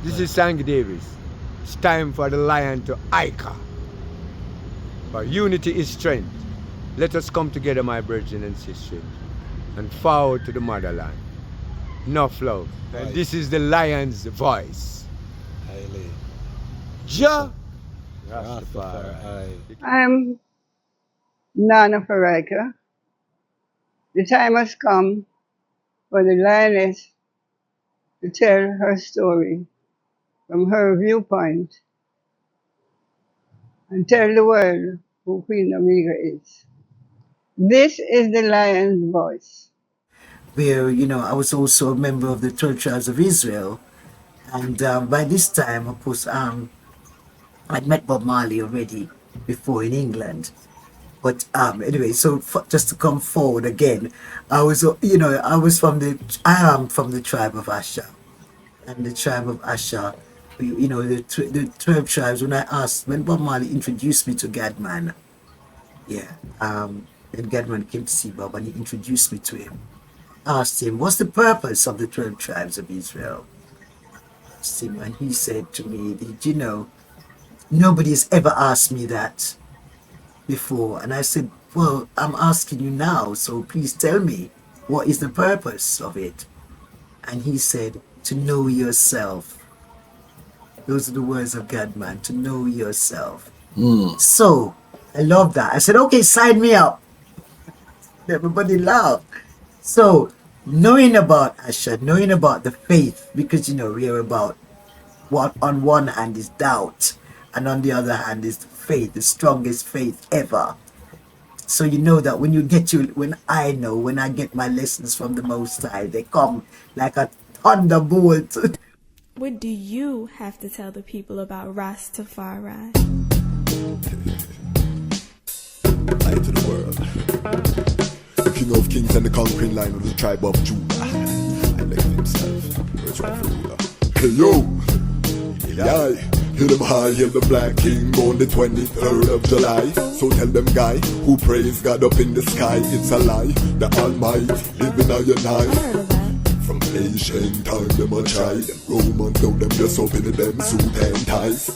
This is Sangy Davis. It's time for the lion to Ika. For unity is strength. Let us come together, my brethren and sisters, and forward to the motherland. Enough love. Right. And this is the lion's voice. Highly. Jah Ras Tafari. Tafari I. I'm Nana Farika. The time has come for the lioness to tell her story from her viewpoint and tell the world who Queen Omega is. This is the lion's voice. Where, I was also a member of the 12 Tribes of Israel. And by this time, of course, I'd met Bob Marley already before in England. But anyway, so just to come forward again, I am from the tribe of Asha. And the tribe of Asha, the 12 tribes, when Bob Marley introduced me to Gadman, when Gadman came to see Bob and he introduced me to him, asked him, what's the purpose of the 12 tribes of Israel? Asked him, and he said to me, did you know, nobody's ever asked me that before. And I said, well, I'm asking you now, so please tell me, what is the purpose of it? And he said, to know yourself. Those are the words of Gadman, to know yourself. So, I love that. I said, okay, sign me up. Everybody laughed. So, knowing about Asha, knowing about the faith, because we are about what on one hand is doubt, and on the other hand is the faith, the strongest faith ever. So you know that when I get my lessons from the Most High, they come like a thunderbolt. What do you have to tell the people about Ras Tafari? Eye to the world. The king of kings and the conquering line of the tribe of Judah. I left himself. Where's my ruler? Hey yo! Yeah, hear them high, hear the black king on the 23rd of July. So tell them guy who praise God up in the sky, it's a lie. The Almighty living on your night. From ancient time them a try. Them Romans know them just open them suit and ties.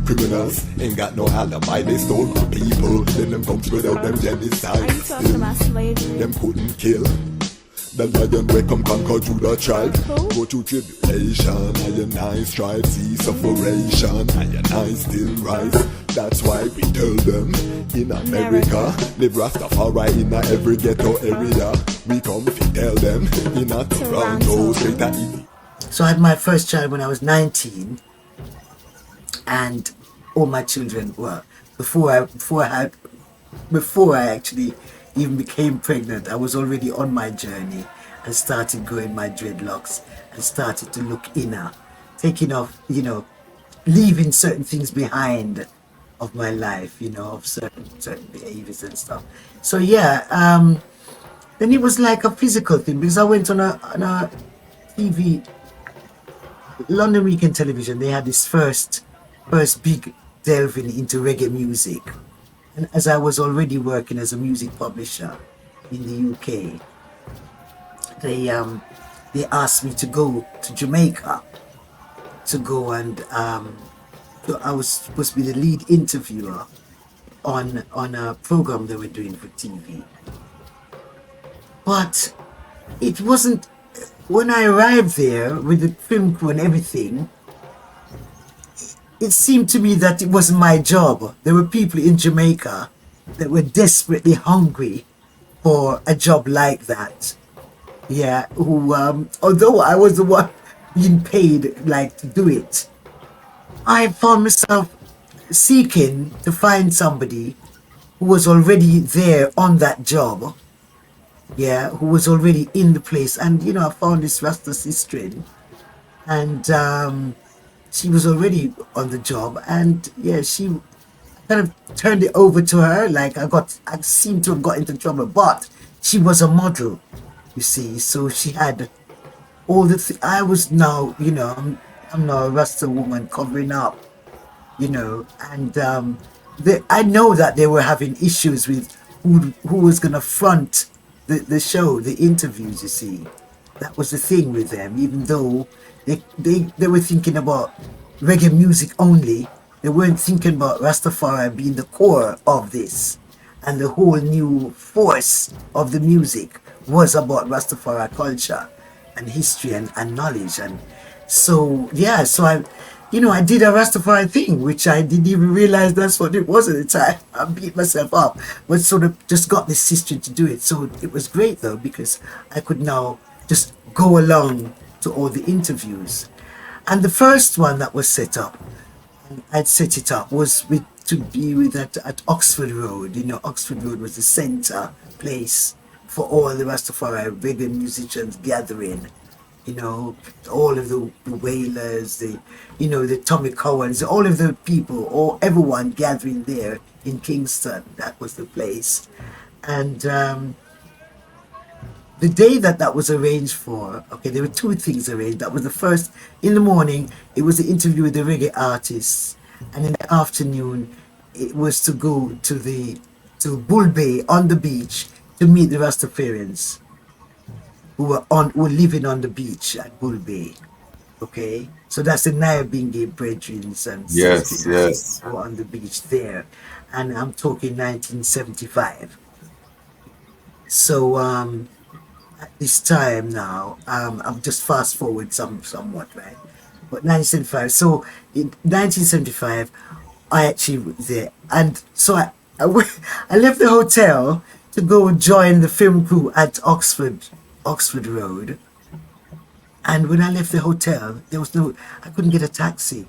Criminals ain't got no alibi, they stole my people. Then them come without them genocide. Are you talking about slavery? Them couldn't kill. The lion will come conquer Judah tribe. Go through tribulation, I and I strive, see sufferation, I and I still rise. That's why we tell them, in America, live Rastafari in a every ghetto area. We come to tell them, in a Toronto, straight at Italy. So I had my first child when I was 19, and all my children were before I actually even became pregnant. I was already on my journey and started growing my dreadlocks and started to look inner, taking off, leaving certain things behind of my life, of certain behaviors and stuff. So then it was like a physical thing, because I went on a TV, London Weekend Television. They had this first big delving into reggae music. And as I was already working as a music publisher in the UK, they asked me to go to Jamaica to go and I was supposed to be the lead interviewer on a program they were doing for TV. But it wasn't, when I arrived there with the film crew and everything, it seemed to me that it wasn't my job. There were people in Jamaica that were desperately hungry for a job like that. Who, although I was the one being paid to do it, I found myself seeking to find somebody who was already there on that job. Who was already in the place. And, I found this Rasta sister, and she was already on the job, and she kind of turned it over to her. I seemed to have got into trouble, but she was a model, you see, so she had all the I was now, I'm now a Rasta woman covering up, and I know that they were having issues with who was going to front the show, the interviews, you see. That was the thing with them, even though They were thinking about reggae music only. They weren't thinking about Rastafari being the core of this. And the whole new force of the music was about Rastafari culture and history and knowledge. And so, yeah, so I did a Rastafari thing, which I didn't even realize that's what it was at the time. I beat myself up, but sort of just got this sister to do it. So it was great though, because I could now just go along to all the interviews. And the first one that was set up, I'd set it up, was to be with at Oxford Road. Oxford Road was the center place for all the Rastafari reggae musicians gathering. All of the Wailers, the Tommy Cowans, all of the people, or everyone gathering there in Kingston. That was the place. And the day that was arranged for, okay, there were two things arranged. That was the first, in the morning, it was the interview with the reggae artists. And in the afternoon, it was to go to Bull Bay on the beach to meet the Rastafarians who were living on the beach at Bull Bay. Okay, so that's the Nyahbinghi brethren and sisters who were on the beach there, and I'm talking 1975. So at this time now, I'm just fast forward somewhat, right? But 1975. So in 1975, I actually was there, and so I left the hotel to go join the film crew at Oxford Road. And when I left the hotel, I couldn't get a taxi.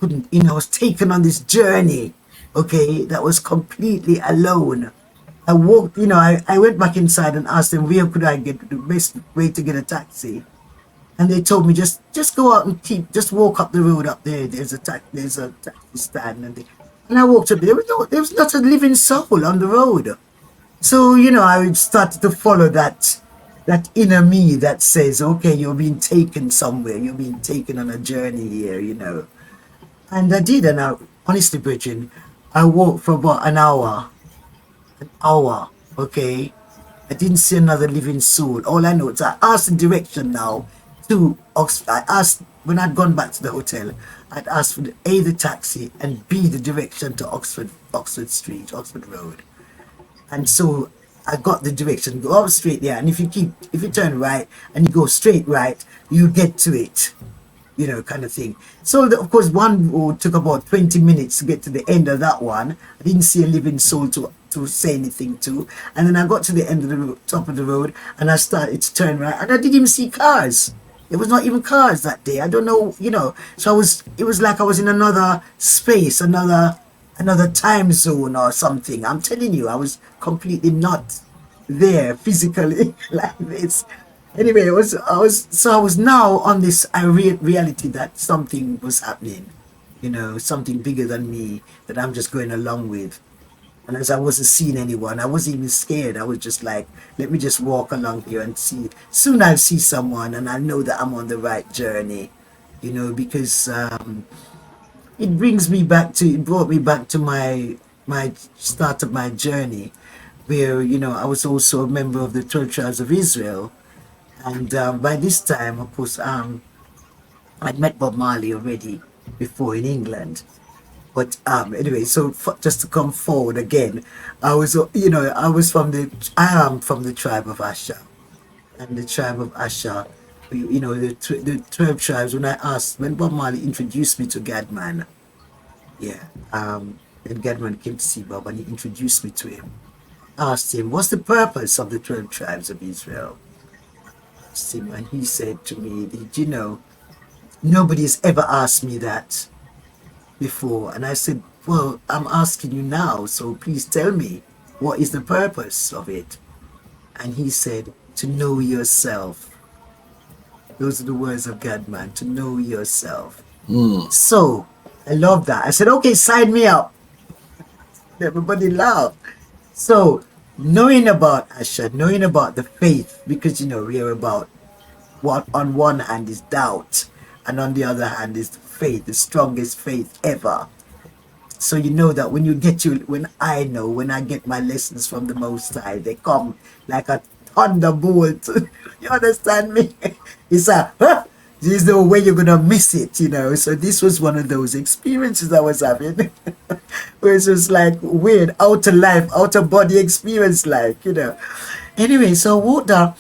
I was taken on this journey, okay, that was completely alone. I walked, I went back inside and asked them where could I get the best way to get a taxi. And they told me just go out and just walk up the road up there. There's a taxi stand. And I walked up there. There was not a living soul on the road. So, I started to follow that inner me that says, okay, you're being taken somewhere. You're being taken on a journey here, And I did. And honestly, Bridget, I walked for about an hour, okay? I didn't see another living soul. All I know is I asked the direction now to Oxford. I asked, when I'd gone back to the hotel, I'd asked for the taxi and B, the direction to Oxford Street, Oxford Road. And so I got the direction, go up straight there, and if you turn right and you go straight right, you get to it, kind of thing. So of course one road took about 20 minutes to get to the end of that one. I didn't see a living soul to say anything to, and then I got to the end of the road, top of the road, and I started to turn right, and I didn't even see cars. There was not even cars that day. I don't know, So it was like I was in another space, another time zone or something. I'm telling you, I was completely not there physically like this. Anyway, I was now on this reality that something was happening, something bigger than me that I'm just going along with. And as I wasn't seeing anyone, I wasn't even scared. I was just like, let me just walk along here and see. Soon I'll see someone and I know that I'm on the right journey, because it brought me back to my start of my journey, where I was also a member of the 12 tribes of Israel, and by this time, of course, I'd met Bob Marley already before in England. But anyway, so just to come forward again, I am from the tribe of Asha, and the tribe of Asha, the 12 tribes. When Bob Marley introduced me to Gadman, when Gadman came to see Bob and he introduced me to him, I asked him, what's the purpose of the 12 tribes of Israel? I asked him, and he said to me, did you know, nobody's ever asked me that before. And I said, well, I'm asking you now, so please tell me, what is the purpose of it? And he said, to know yourself. Those are the words of Gadman, to know yourself. So I love that. I said, okay, sign me up. Everybody laughed. So knowing about Asha, knowing about the faith, because we are about what on one hand is doubt, and on the other hand is the faith, the strongest faith ever. So that when I get my lessons from the Most High, they come like a thunderbolt. You understand me? It's There's no way you're gonna miss it, you know. So this was one of those experiences I was having, where it's just like weird, outer life, outer body experience, like, you know. Anyway, so I walked down,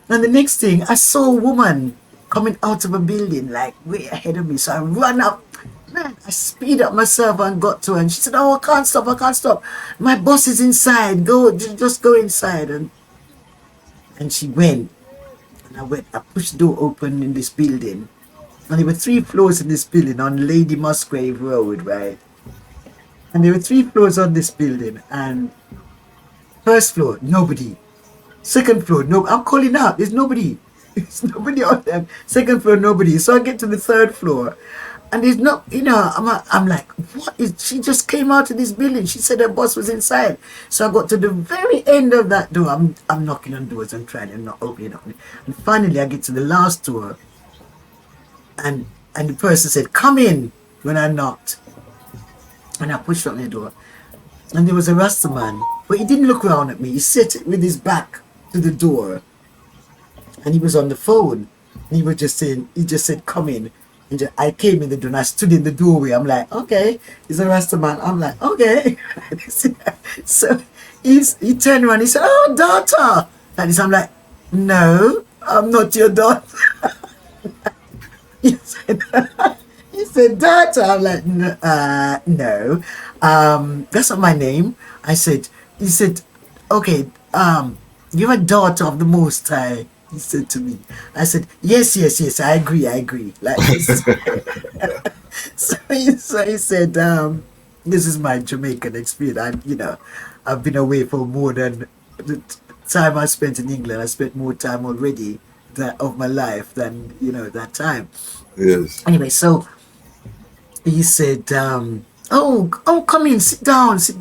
and the next thing I saw a woman coming out of a building, like way ahead of me. So I ran up, man, I speed up myself and got to her, and she said, "Oh, I can't stop. My boss is inside. Just go inside." And she went. I pushed the door open in this building, and there were 3 floors in this building on Lady Musgrave Road, right? And there were 3 floors on this building, and first floor, nobody. Second floor, no, I'm calling out, there's nobody. There's nobody on them. Second floor, nobody. So I get to the 3rd floor, and there's no, you know, I'm like, what is, she just came out of this building. She said her boss was inside. So I got to the very end of that door. I'm knocking on doors and trying and not opening up. And finally I get to the last door, and the person said, "Come in," when I knocked. And I pushed on the door. And there was a Rasta man, but he didn't look around at me. He sat with his back to the door, and he was on the phone. And he just said, "Come in." And I came in the door and I stood in the doorway. I'm like, okay, he's a Rasta man. I'm like, okay. So he turned around, he said, "Oh, daughter." And I'm like, "No, I'm not your daughter." he said, "Daughter." I'm like, "No, that's not my name." He said, "Okay, you're a daughter of the Most High." He said to me. I said, yes, I agree. Like this. So he said, "This is my Jamaican experience. I've been away for more than the time I spent in England. I spent more time already of my life than, that time." Yes. Anyway, so he said, oh, come in, sit down. So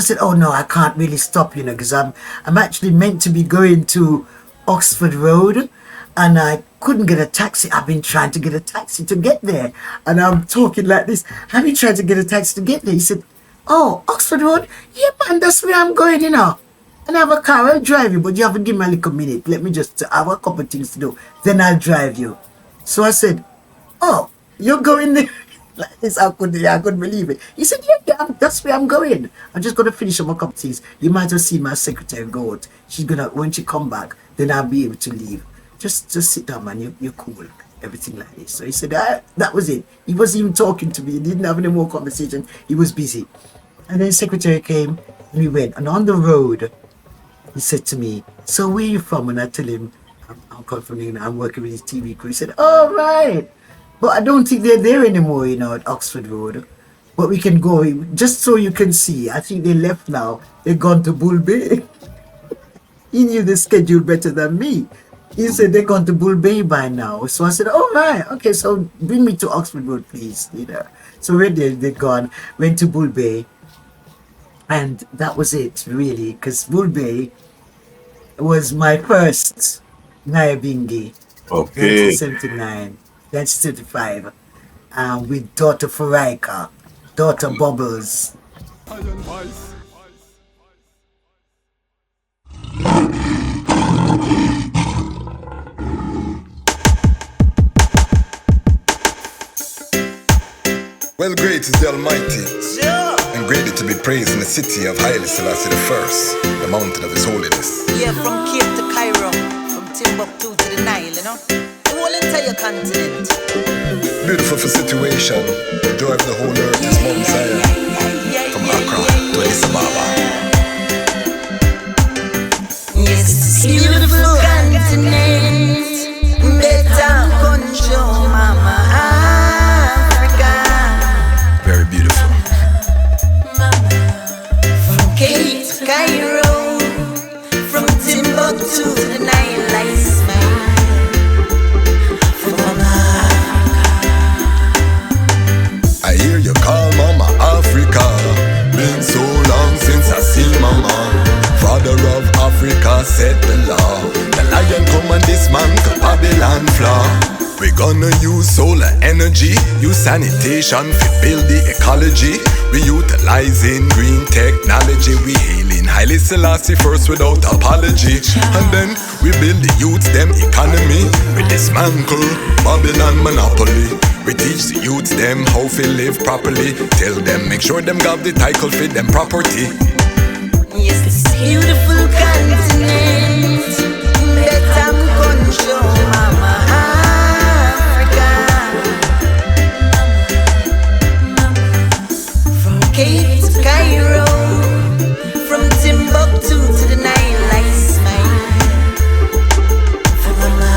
I said, "Oh no, I can't really stop, because I'm actually meant to be going to Oxford Road, and I couldn't get a taxi. I've been trying to get a taxi to get there." And I'm talking like this. "Have you tried to get a taxi to get there?" He said, "Oh, Oxford Road? Yeah, man, that's where I'm going, And I have a car, I'll drive you, but you have to give me a little minute. Let me just have a couple of things to do. Then I'll drive you." So I said, "Oh, you're going there?" Like this, I couldn't believe it. He said, yeah, that's where I'm going. I'm just going to finish up a couple of things. You might have seen my secretary go out. She's going to, when she come back, then I'll be able to leave. Just sit down, man. You're cool. Everything like this." So he said, that was it. He wasn't even talking to me. He didn't have any more conversation. He was busy. And then secretary came, and we went. And on the road, he said to me, "So where are you from?" And I tell him, I'm coming from England. I'm working with his TV crew. He said, "Oh, right. But I don't think they're there anymore, at Oxford Road. But we can go, just so you can see. I think they left now. They're gone to Bull Bay." He knew the schedule better than me. He said they're gone to Bull Bay by now. So I said, "Oh, right. Okay, so bring me to Oxford Road, please." So we're there, they're gone. Went to Bull Bay. And that was it, really. Because Bull Bay was my first Nyahbinghi. Okay. 1979. 1975, with daughter Farika, daughter Bubbles. Well, great is the Almighty, and greatly to be praised in the city of Askale Selassie I, the mountain of His holiness. Yeah, from Cape to Cairo, from Timbuktu to the Nile, the whole entire continent. Beautiful for situation, the joy of the whole earth is Mount Zion, from Accra to Addis Ababa. Yes, it's beautiful continent, better control, Mama Africa. Very beautiful. From Cape to Cairo, from Timbuktu to the Nile, I smile. I hear you call Mama Africa. Been so long since I see Mama. Father of Africa set the law. The lion come and dismantle Babylon flaw. We gonna use solar energy, use sanitation to build the ecology. We utilizing green technology. We hailing Haile Selassie first without apology. And then we build the youth them economy. We dismantle Babylon monopoly. We teach the youth them how to live properly. Tell them make sure them got the title for them property. Yes, this beautiful continent that I'm gonna show Mama Africa. From Cape to Cairo, from Timbuktu to the Nile, I smile for Mama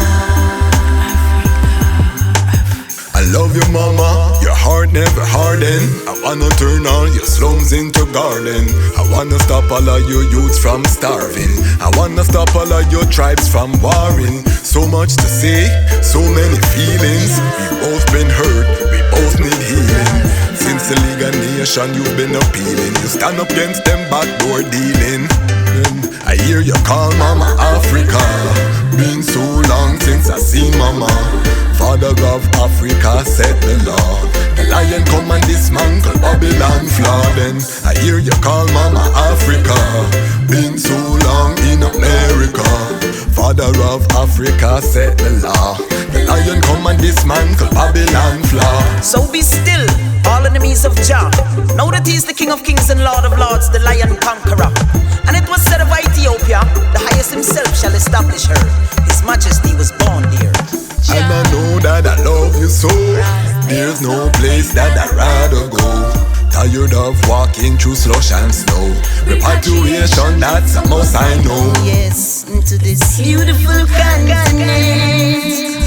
Africa. I love you, mama, your heart never harden. I wanna turn all your slums into garden. I wanna stop all of your youths from starving. I wanna stop all of your tribes from warring. So much to say, so many feelings. We've both been hurt, we both need healing. Since the League of Nations you've been appealing. You stand up against them backdoor dealing. I hear you call Mama Africa. Been so long since I seen Mama. Father of Africa set the law. The lion come and dismantle Babylon flaw. Then I hear you call Mama Africa. Been so long in America. Father of Africa set the law. The lion come and dismantle Babylon flaw. So be still, all enemies of Jah. Know that he is the King of Kings and Lord of Lords, the Lion Conqueror. And it was said of Ethiopia, the highest himself shall establish her. His Majesty was born there. And I know that I love you so. There's no place that I'd rather go. Tired of walking through slush and snow. Repatriation, that's a must I know. Yes, into this beautiful continent